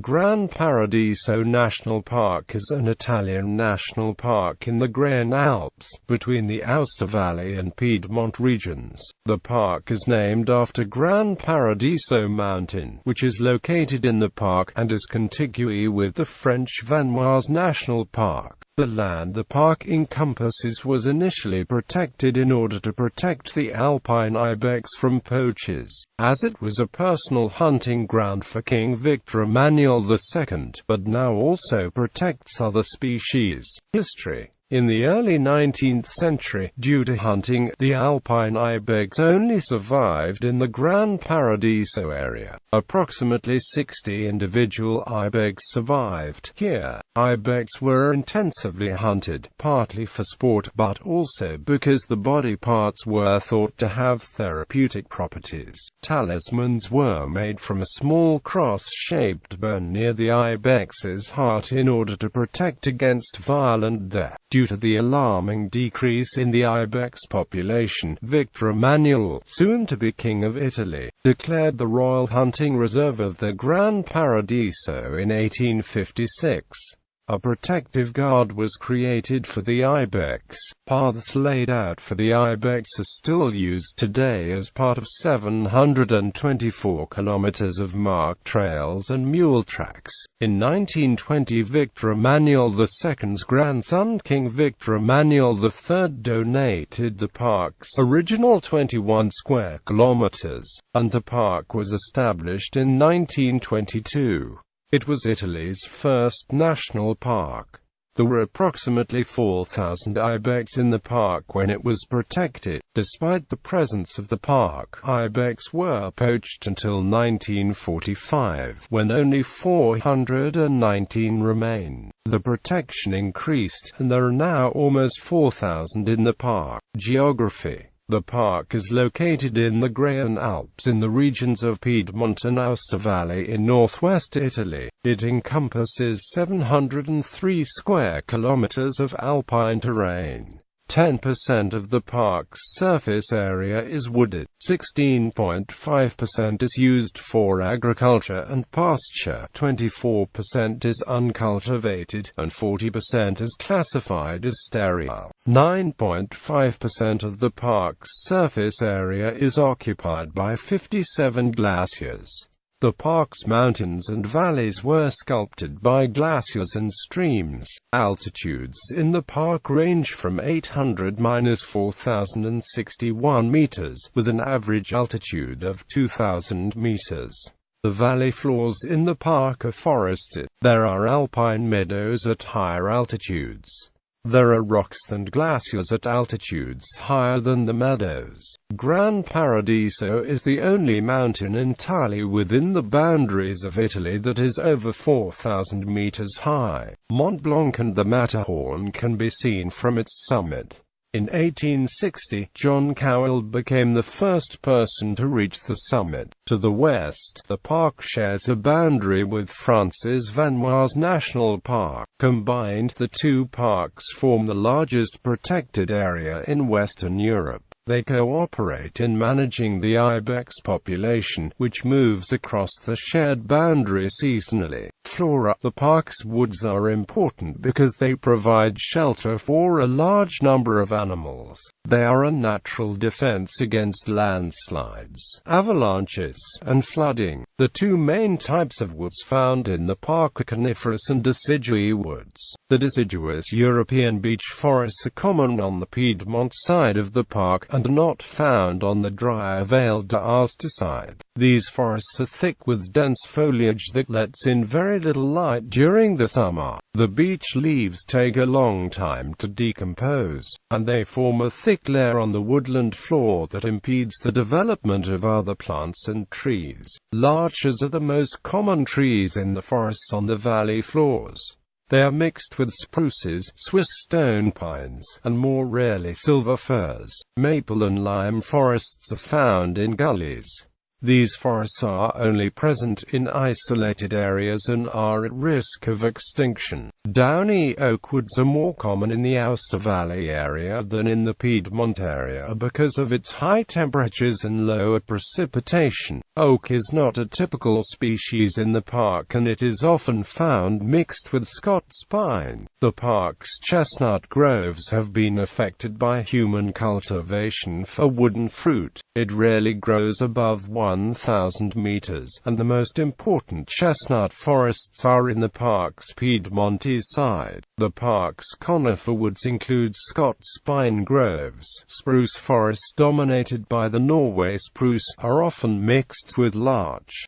Gran Paradiso National Park is an Italian national park in the Graian Alps, between the Aosta Valley and Piedmont regions. The park is named after Gran Paradiso Mountain, which is located in the park, and is contiguous with the French Vanoise National Park. The land the park encompasses was initially protected in order to protect the Alpine ibex from poachers, as it was a personal hunting ground for King Victor Emanuel II, but now also protects other species. History. In the early 19th century, due to hunting, the Alpine ibex only survived in the Gran Paradiso area. Approximately 60 individual ibex survived. Here, ibex were intensively hunted, partly for sport but also because the body parts were thought to have therapeutic properties. Talismans were made from a small cross-shaped bone near the ibex's heart in order to protect against violent death. Due to the alarming decrease in the ibex population, Victor Emanuel, soon to be King of Italy, declared the Royal Hunting Reserve of the Gran Paradiso in 1856. A protective guard was created for the ibex. Paths laid out for the ibex are still used today as part of 724 kilometers of marked trails and mule tracks. In 1920, Victor Emanuel II's grandson King Victor Emanuel III donated the park's original 21 square kilometers, and the park was established in 1922. It was Italy's first national park. There were approximately 4,000 ibex in the park when it was protected. Despite the presence of the park, ibex were poached until 1945, when only 419 remain. The protection increased, and there are now almost 4,000 in the park. Geography. The park is located in the Graian Alps in the regions of Piedmont and Aosta Valley in northwest Italy. It encompasses 703 square kilometers of alpine terrain. 10% of the park's surface area is wooded, 16.5% is used for agriculture and pasture, 24% is uncultivated, and 40% is classified as sterile. 9.5% of the park's surface area is occupied by 57 glaciers. The park's mountains and valleys were sculpted by glaciers and streams. Altitudes in the park range from 800–4,061 meters, with an average altitude of 2,000 meters. The valley floors in the park are forested. There are alpine meadows at higher altitudes. There are rocks and glaciers at altitudes higher than the meadows. Gran Paradiso is the only mountain entirely within the boundaries of Italy that is over 4,000 meters high. Mont Blanc and the Matterhorn can be seen from its summit. In 1860, John Cowell became the first person to reach the summit. To the west, the park shares a boundary with France's Vanoise National Park. Combined, the two parks form the largest protected area in Western Europe. They cooperate in managing the ibex population, which moves across the shared boundary seasonally. Flora. The park's woods are important because they provide shelter for a large number of animals. They are a natural defense against landslides, avalanches, and flooding. The two main types of woods found in the park are coniferous and deciduous woods. The deciduous European beech forests are common on the Piedmont side of the park, and are not found on the drier Vale d'Aosta side. These forests are thick with dense foliage that lets in very little light during the summer. The beech leaves take a long time to decompose, and they form a thick layer on the woodland floor that impedes the development of other plants and trees. Larches are the most common trees in the forests on the valley floors. They are mixed with spruces, Swiss stone pines, and more rarely silver firs. Maple and lime forests are found in gullies. These forests are only present in isolated areas and are at risk of extinction. Downy oak woods are more common in the Aosta Valley area than in the Piedmont area because of its high temperatures and lower precipitation. Oak is not a typical species in the park, and it is often found mixed with Scots pine. The park's chestnut groves have been affected by human cultivation for wooden fruit. It rarely grows above 1,000 meters, and the most important chestnut forests are in the park's Piedmontese side. The park's conifer woods include Scots pine groves. Spruce forests dominated by the Norway spruce are often mixed with larch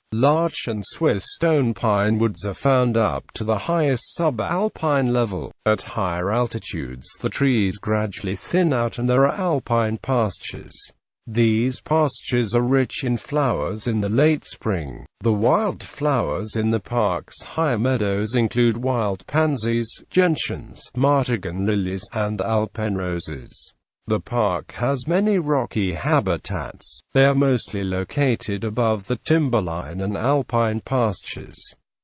and Swiss stone pine woods are found up to the highest subalpine level. At higher altitudes the trees gradually thin out and there are alpine pastures. These pastures are rich in flowers in the late spring. The wild flowers in the park's higher meadows include wild pansies, gentians, martagon lilies, and Alpine roses. The park has many rocky habitats. They are mostly located above the timberline and alpine pastures.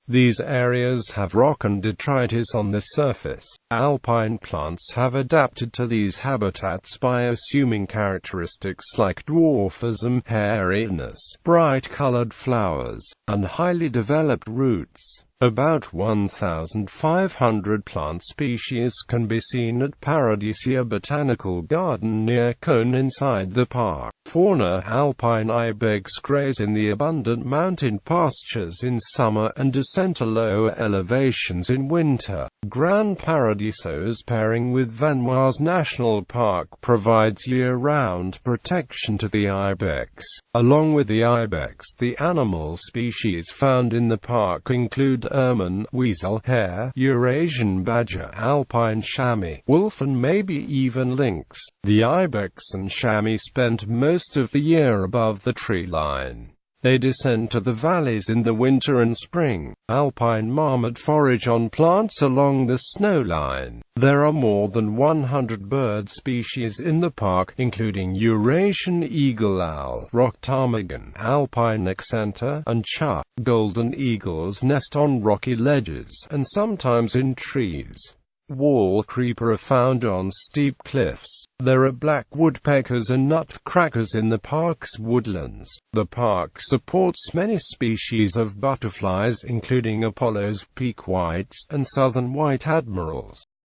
These areas have rock and detritus on the surface. Alpine plants have adapted to these habitats by assuming characteristics like dwarfism, hairiness, bright-colored flowers, and highly developed roots. About 1,500 plant species can be seen at Paradiso Botanical Garden near Cone inside the park. Fauna: alpine ibex graze in the abundant mountain pastures in summer and descend to lower elevations in winter. Gran Paradiso's pairing with Vanoise National Park provides year-round protection to the ibex. Along with the ibex, the animal species found in the park include ermine, weasel, hare, Eurasian badger, alpine chamois, wolf, and maybe even lynx. The ibex and chamois spend most of the year above the tree line. They descend to the valleys in the winter and spring. Alpine marmot forage on plants along the snow line. There are more than 100 bird species in the park, including Eurasian eagle owl, rock ptarmigan, alpine accentor, and chub. Golden eagles nest on rocky ledges, and sometimes in trees. Wall creeper are found on steep cliffs. There are black woodpeckers and nutcrackers in the park's woodlands. The park supports many species of butterflies, including Apollo's peak whites and southern white admirals.